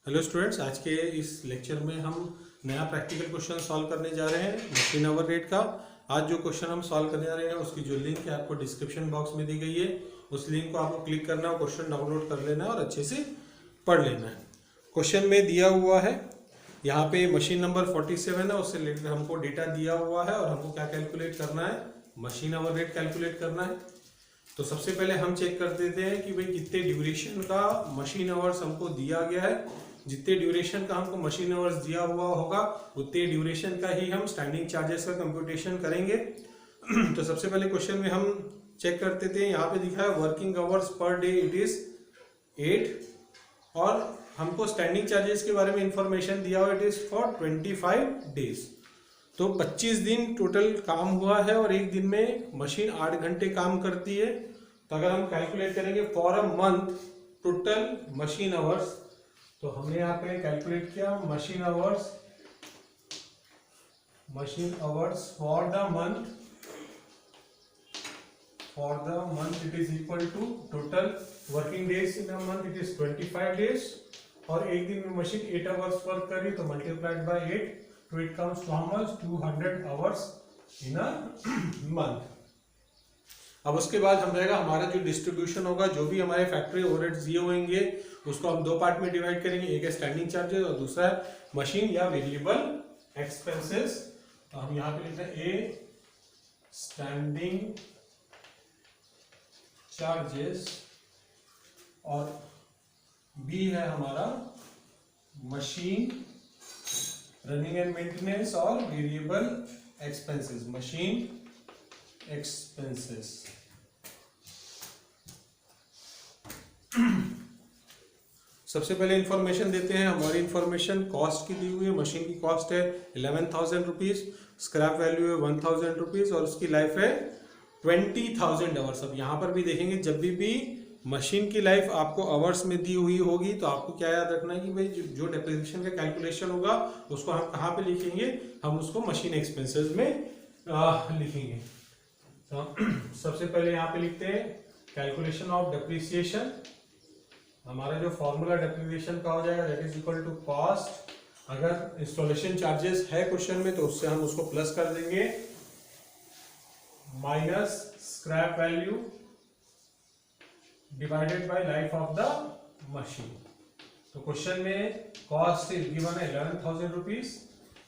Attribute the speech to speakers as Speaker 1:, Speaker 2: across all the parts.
Speaker 1: Hello students, आज के इस लेक्चर में हम नया प्रैक्टिकल क्वेश्चन सॉल्व करने जा रहे हैं मशीन आवर रेट का। आज जो क्वेश्चन हम सॉल्व करने जा रहे हैं उसकी जो लिंक है आपको डिस्क्रिप्शन बॉक्स में दी गई है। उस लिंक को आपको क्लिक करना है, क्वेश्चन डाउनलोड कर लेना है और अच्छे से पढ़ लेना है। क्वेश्चन में दिया हुआ है यहाँ पे मशीन नंबर 47 है, उससे रिलेटेड हमको डेटा दिया हुआ है और हमको क्या कैलकुलेट करना है, मशीन आवर रेट कैलकुलेट करना है। तो सबसे पहले हम चेक कर देते हैं कि भाई कितने ड्यूरेशन का मशीन आवर्स हमको दिया गया है। जितने ड्यूरेशन का हमको मशीन आवर्स दिया हुआ होगा उतने ड्यूरेशन का ही हम स्टैंडिंग चार्जेस का कंप्यूटेशन करेंगे। तो सबसे पहले क्वेश्चन में हम चेक करते थे, यहाँ पे दिखा है working hours per day it is 8 और हमको स्टैंडिंग चार्जेस के बारे में इंफॉर्मेशन दिया हुआ इट इज फॉर 25 डेज। तो 25 दिन टोटल काम हुआ है और एक दिन में मशीन 8 घंटे काम करती है। तो अगर हम कैलकुलेट करेंगे for a month total machine hours, तो हमने यहाँ पे कैलकुलेट किया machine hours for the month it is equal to total working days in a month it is 25 days और एक दिन में मशीन 8 आवर्स वर्क कर रही तो मल्टीप्लाइड बाय 8 तो it comes to how much 200 hours in a month. अब उसके बाद हम रहेगा हमारा जो डिस्ट्रीब्यूशन होगा, जो भी हमारे फैक्ट्री ओवरहेड्स दिए होंगे उसको हम दो पार्ट में डिवाइड करेंगे, एक है स्टैंडिंग चार्जेस और दूसरा है मशीन या वेरिएबल एक्सपेंसेस। तो हम यहाँ पे लिखते हैं ए स्टैंडिंग चार्जेस और बी है हमारा मशीन रनिंग एंड मेंटेनेंस और वेरिएबल एक्सपेंसेस, मशीन एक्सपेंसेस। सबसे पहले इंफॉर्मेशन देते हैं, हमारी इंफॉर्मेशन कॉस्ट की दी हुई है। मशीन की कॉस्ट है 11,000 रुपीज, स्क्रैप वैल्यू है 1,000 रुपीज और उसकी लाइफ है 20,000 आवर्स। अब यहाँ पर भी देखेंगे जब भी मशीन की लाइफ आपको आवर्स में दी हुई होगी तो आपको क्या याद रखना है कि भाई जो डेप्रिसिएशन का कैलकुलेशन होगा उसको हम कहाँ पे लिखेंगे, हम उसको मशीन एक्सपेंसेस में लिखेंगे। तो सबसे पहले यहाँ पे लिखते हैं कैलकुलेशन ऑफ डेप्रिसिएशन। हमारा जो फॉर्मूला डेप्रिसिएशन का हो जाएगा that is equal to cost, अगर इंस्टॉलेशन चार्जेस है क्वेश्चन में तो उससे हम उसको प्लस कर देंगे, minus scrap value divided by life of the machine. तो क्वेश्चन में कॉस्ट इज गिवन है 11,000 रुपीज,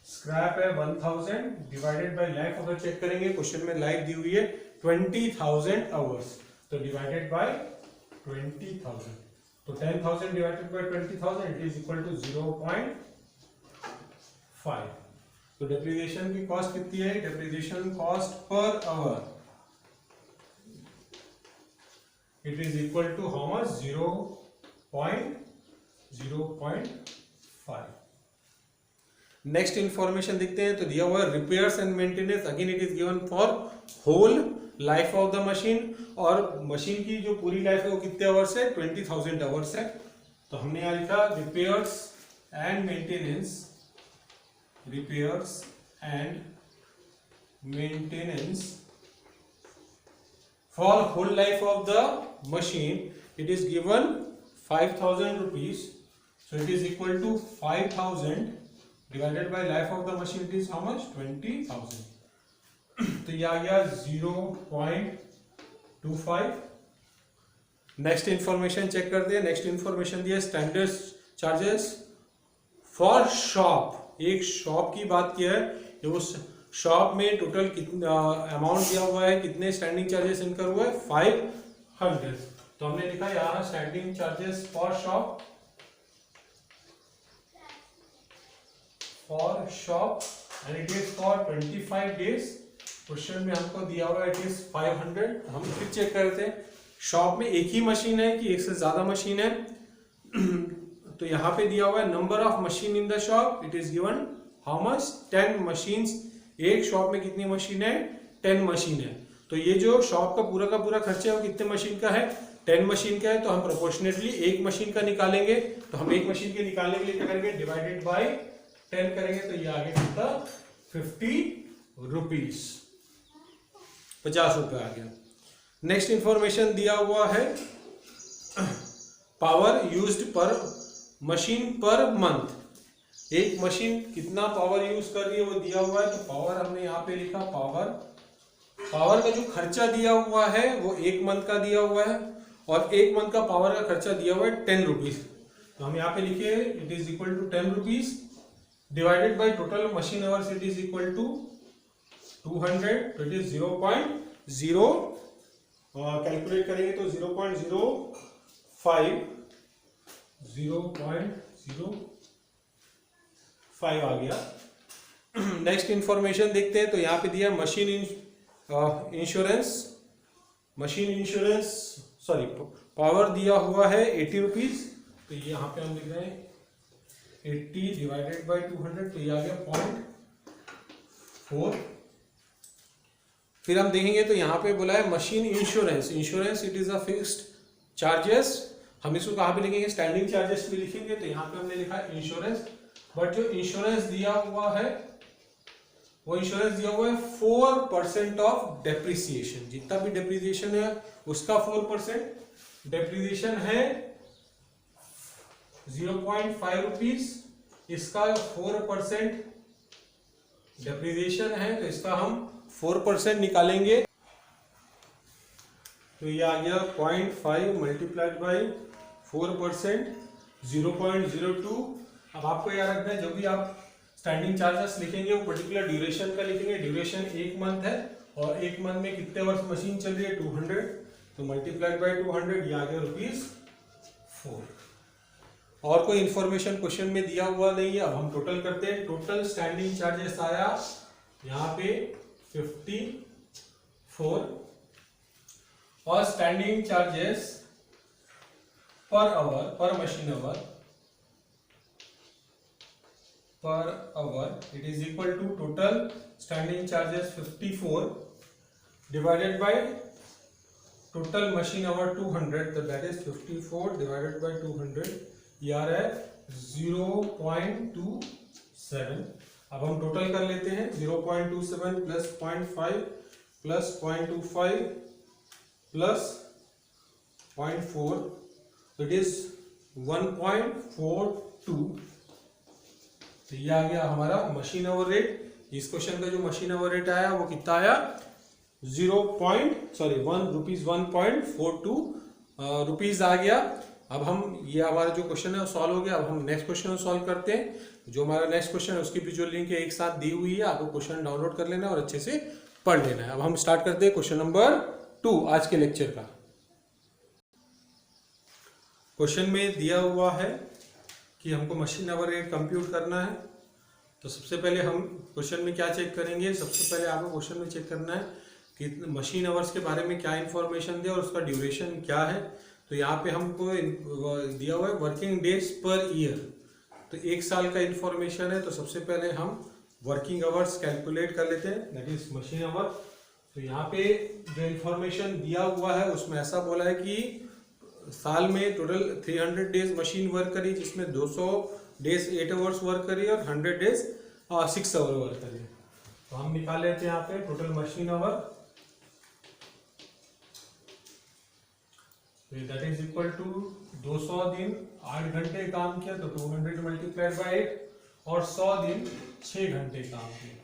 Speaker 1: स्क्रैप है 1,000 डिवाइडेड बाय लाइफ अगर चेक करेंगे क्वेश्चन में लाइफ दी हुई है 20,000 आवर्स, तो डिवाइडेड बाय 20,000, तो 10,000 divided by 20,000 it is equal to 0.5। तो डेप्रिसिएशन की कॉस्ट कितनी है, depreciation cost per hour it is equal to how much 0.5। Next information देखते हैं, तो दिया हुआ है repairs and maintenance, again it is given for whole life of the machine और मशीन की जो पूरी लाइफ है वो कितने आवर्स है, 20,000 आवर्स है। तो हमने यहाँ लिखा repairs and maintenance for whole life of the machine it is given 5,000 rupees, so it is equal to 5,000 divided by life of the machine it is how much, 20,000। तो ये आ गया 0.25। नेक्स्ट इंफॉर्मेशन चेक करते हैं, next information दिया standard charges for shop. एक shop की बात की है, वो शॉप में टोटल कितना अमाउंट दिया हुआ है, कितने स्टैंडिंग चार्जेस इनकर हुआ है 500। तो हमने लिखा यहाँ standing charges for shop and it is for 25 days. Question में हमको दिया हुआ है इट इज 500। हम फिर चेक करते हैं शॉप में एक ही मशीन है कि एक से ज्यादा मशीन है। तो यहाँ पे दिया हुआ है number of machine in the shop, it is given how much 10 machines. एक शॉप में कितनी मशीन है, 10 मशीन है। तो ये जो शॉप का पूरा खर्चा है वो कितने मशीन का है, 10 मशीन का है। तो हम प्रोपोर्शनेटली एक मशीन का निकालेंगे, तो हम एक मशीन के निकालने के लिए क्या करेंगे, डिवाइडेड बाय 10 करेंगे, तो ये आगे कितना 50 रुपीज, 50 रुपए आ गया। नेक्स्ट इंफॉर्मेशन दिया हुआ है पावर यूज्ड पर मशीन पर मंथ, एक मशीन कितना पावर यूज कर रही है वो दिया हुआ है, तो पावर हमने यहाँ पे लिखा, पावर का जो खर्चा दिया हुआ है वो एक मंथ का दिया हुआ है, और एक मंथ का पावर का खर्चा दिया हुआ है 10 रुपीज। तो हम यहाँ पे लिखे it is equal to 10 rupees divided by total machine hours, it is equal to 200, तो इट इज 0.0, कैलकुलेट करेंगे तो 0.05 आ गया। नेक्स्ट इंफॉर्मेशन देखते हैं, तो यहाँ पे दिया मशीन इंश्योरेंस सॉरी पावर दिया हुआ है 80 रुपीज, तो ये यहाँ पे हम लिख रहे हैं 80 डिवाइडेड बाई 200, तो ये आ गया 0.4। फिर हम देखेंगे तो यहाँ पे बोला है machine insurance it is a fixed charges, हम इसको कहाँ पे लिखेंगे, स्टैंडिंग चार्जेस भी लिखेंगे, तो यहाँ पे हमने लिखा इंश्योरेंस, बट जो इंश्योरेंस दिया हुआ है वो इंश्योरेंस दिया हुआ है 4% ऑफ डेप्रिसिएशन, जितना भी डेप्रिसिएशन है उसका 4%, डेप्रिसिएशन है 0.5 रुपीज, इसका 4% डेप्रिसिएशन है, तो इसका हम 4% निकालेंगे, तो ये आ गया 0.5 मल्टीप्लाइड बाई 4%, 0.02। अब आपको याद रखना है जो भी आप स्टैंडिंग चार्जेस लिखेंगे वो पर्टिकुलर ड्यूरेशन का लिखेंगे, ड्यूरेशन 1 मंथ है और 1 मंथ में कितने वर्ष मशीन चल रही है 200, तो मल्टीप्लाइड बाई 200 ये आ गया ₹4। और कोई इंफॉर्मेशन क्वेश्चन में दिया हुआ नहीं है। अब हम टोटल करते हैं, टोटल स्टैंडिंग चार्जेस आया यहाँ पे 54 और स्टैंडिंग चार्जेस पर आवर, पर machine our, per hour, it is equal to total standing charges 54 divided by total machine hour 200, so that is 54 divided by 200, ये आ रहा है 0.27। अब हम टोटल कर लेते हैं, 0.27 plus 0.5 plus 0.25 plus 0.4, so it is 1.42, तो ये आ गया हमारा मशीन आवर रेट। इस क्वेश्चन का जो मशीन आवर रेट आया वो कितना आया 1.42 रुपीज आ गया। अब हम ये हमारा जो क्वेश्चन है वो सॉल्व हो गया। अब हम नेक्स्ट क्वेश्चन सॉल्व करते हैं। जो हमारा नेक्स्ट क्वेश्चन है उसकी भी जो लिंक है एक साथ दी हुई है, आपको क्वेश्चन डाउनलोड कर लेना है और अच्छे से पढ़ लेना है। अब हम स्टार्ट करते हैं क्वेश्चन नंबर 2 आज के लेक्चर का। क्वेश्चन में दिया हुआ है कि हमको मशीन आवर रेट कंप्यूट करना है। तो सबसे पहले हम क्वेश्चन में क्या चेक करेंगे, सबसे पहले आपको क्वेश्चन में चेक करना है कि मशीन आवर्स के बारे में क्या इन्फॉर्मेशन दिया और उसका ड्यूरेशन क्या है। तो यहाँ पे हमको दिया हुआ है वर्किंग डेज पर ईयर, तो 1 साल का इन्फॉर्मेशन है। तो सबसे पहले हम वर्किंग आवर्स कैलकुलेट कर लेते हैं, दैट इज मशीन आवर। तो यहाँ पे जो इन्फॉर्मेशन दिया हुआ है उसमें ऐसा बोला है कि साल में टोटल 300 डेज मशीन वर्क करी, जिसमें 200 डेज 8 आवर्स वर्क करी और 100 डेज 6 आवर वर्क करी। तो हम निकाल लेते हैं यहाँ पे total machine hour, that is equal to 200 दिन 8 घंटे काम किया तो 200 मल्टीप्लाइड बाई 8 और 100 दिन 6 घंटे काम किया,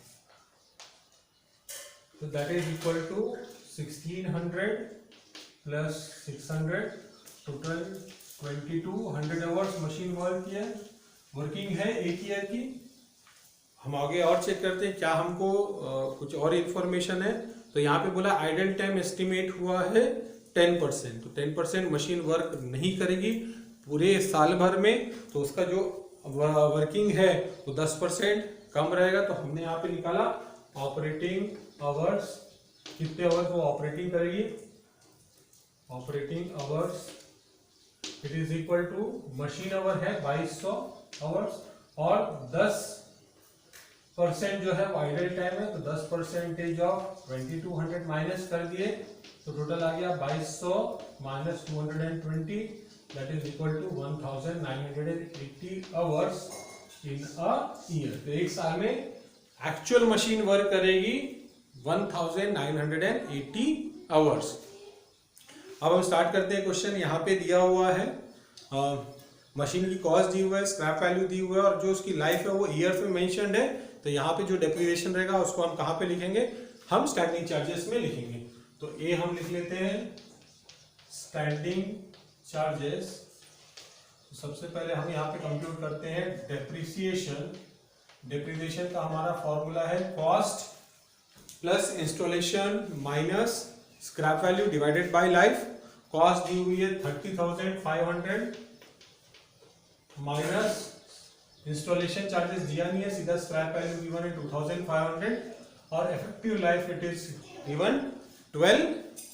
Speaker 1: तो that is equal to 1600 plus 600, total 2200 hours machine work किया, वर्किंग है 1 ईयर की। हम आगे और चेक करते हैं क्या हमको कुछ और इन्फॉर्मेशन है। तो यहाँ पे बोला आइडल टाइम एस्टिमेट हुआ है 10%, तो 10% मशीन वर्क नहीं करेगी पूरे साल भर में, तो उसका जो वर्किंग है वो 10% कम रहेगा। तो हमने यहाँ पे निकाला ऑपरेटिंग आवर्स, कितने आवर्स वो ऑपरेटिंग करेगी, operating hours it is equal to machine hour है 2200 आवर्स और 10% जो है वो आइडल टाइम है, तो 10% ऑफ 2200 माइनस कर दिए तो टोटल आ गया 2200 minus 220, that is equal to 1980 hours in a year. तो 1 साल में एक्चुअल मशीन वर्क करेगी 1980 आवर्स। अब हम स्टार्ट करते हैं क्वेश्चन। यहाँ पे दिया हुआ है मशीन की कॉस्ट दी हुआ है, स्क्रैप वैल्यू दी हुआ है और जो उसकी लाइफ है वो ईयर में मेंशन्ड है। तो यहाँ पे जो डेप्रिसिएशन रहेगा उसको हम कहाँ पे लिखेंगे, हम स्टैंडिंग चार्जेस में लिखेंगे। तो ए हम लिख लेते हैं स्टैंडिंग चार्जेस। सबसे पहले हम यहाँ पे कंप्यूट करते हैं डेप्रिसिएशन। डेप्रिसिएशन का हमारा फॉर्मूला है cost plus installation minus scrap value divided by life. Cost दी हुई है 30,500 माइनस इंस्टॉलेशन चार्जेस दिया नहीं है, सीधा स्क्रैप वैल्यू गिवन है 2,500 और effective life it is given 12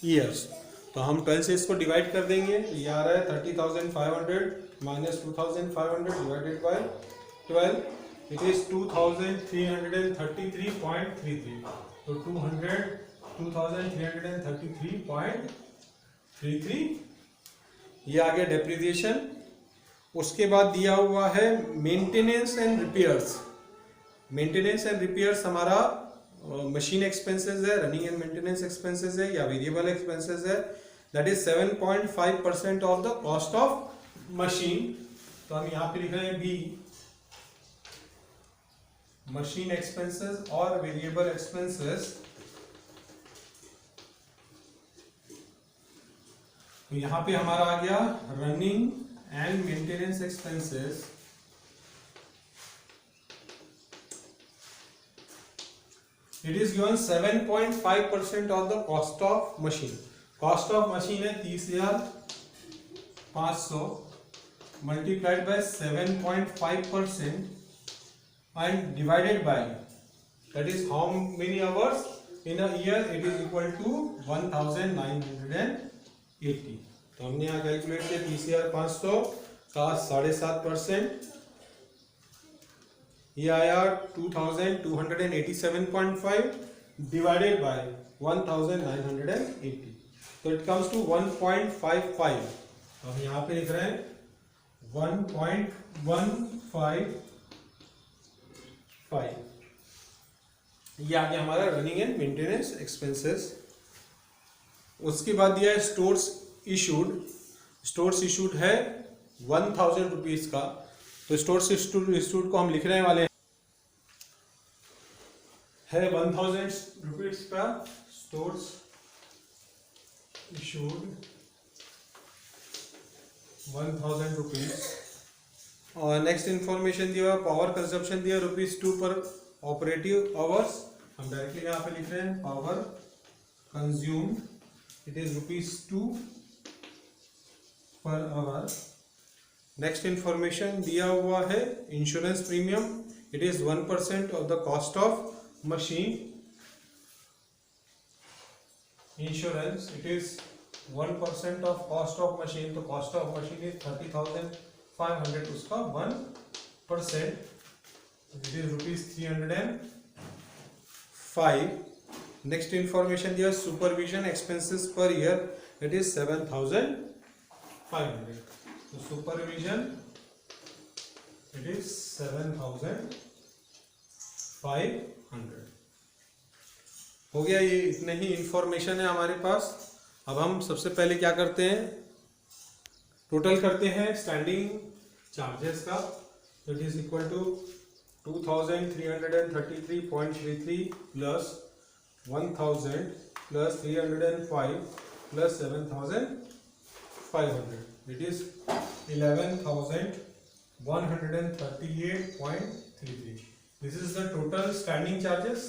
Speaker 1: years. तो हम 12 से इसको डिवाइड कर देंगे। ये आ रहा है 30,500 minus 2,500 divided by 12, it is 2,333.33। तो 2,333.33 ये आ गया डेप्रिसिएशन। उसके बाद दिया हुआ है maintenance and repairs. Maintenance and repairs हमारा मशीन एक्सपेंसेस है, रनिंग एंड मेंटेनेंस एक्सपेंसेस है या वेरिएबल एक्सपेंसेस है, that is 7.5% of the cost of machine. तो हम यहाँ पे लिख रहे हैं बी मशीन एक्सपेंसेस और वेरिएबल एक्सपेंसेस। तो यहाँ पे हमारा आ गया running and maintenance expenses. It is given 7.5% of the cost of machine. Cost of machine है 30,500 multiplied by 7.5% and divided by, that is how many hours in a year, it is equal to 1980। तो हमने यहाँ calculate किया 30,500 का 7.5%, ये आया 2,287.5 divided by 1980, तो it comes to 1.55। तो हम यहाँ पे लिख रहे हैं 1.15। ये आ गया हमारा रनिंग एंड मेंटेनेंस एक्सपेंसेस। उसके बाद दिया है स्टोर्स इशूड। स्टोर्स इशूड है 1,000 रुपीज का। तो स्टोर्स इशूड को हम लिख रहे वाले है 1,000 रुपीज का स्टोर्स इशूड 1,000 रुपीज। और नेक्स्ट इंफॉर्मेशन दिया हुआ पावर कंजप्शन दिया ₹2 पर ऑपरेटिव आवर्स। हम डायरेक्टली यहाँ पे लिख रहे हैं power consumed, it is ₹2 per hour. Next information दिया हुआ है insurance premium, it is 1% of the cost of machine. Insurance it is 1% of cost of machine. तो कॉस्ट ऑफ मशीन इज 30,500, उसका 1% इट इज ₹305। नेक्स्ट इंफॉर्मेशन दिया supervision expenses per year, it is 7,500। तो supervision it is 7,500 हो गया। ये इतने ही information है हमारे पास। अब हम सबसे पहले क्या करते हैं, टोटल करते हैं स्टैंडिंग चार्जेस का। It is equal to 2,333.33 plus 1,000 plus 305 plus 7,500, it is 11,138.33। This is the total standing charges.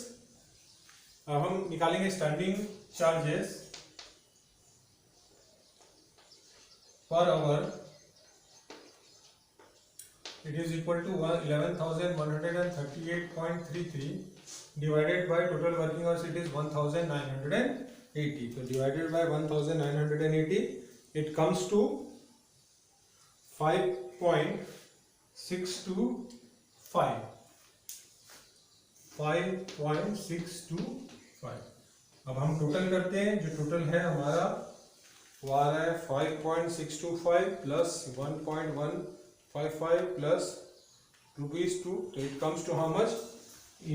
Speaker 1: अब हम निकालेंगे standing charges per hour. It is equal to 11,138.33 divided by total working hours, it is 1,980। तो divided by 1,980 it comes to 5.625। 5.625। अब हम total करते हैं। जो total है हमारा वो आ रहा है 5.625 प्लस 1.155 प्लस ₹2, तो it comes to how much,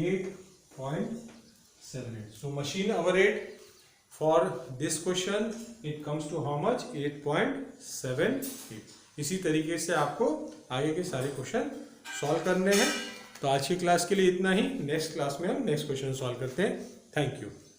Speaker 1: 8.78। So machine hour rate for this question it comes to how much, 8.78। इसी तरीके से आपको आगे के सारे क्वेश्चन सॉल्व करने हैं। तो आज की क्लास के लिए इतना ही। नेक्स्ट क्लास में हम नेक्स्ट क्वेश्चन सॉल्व करते हैं। Thank you.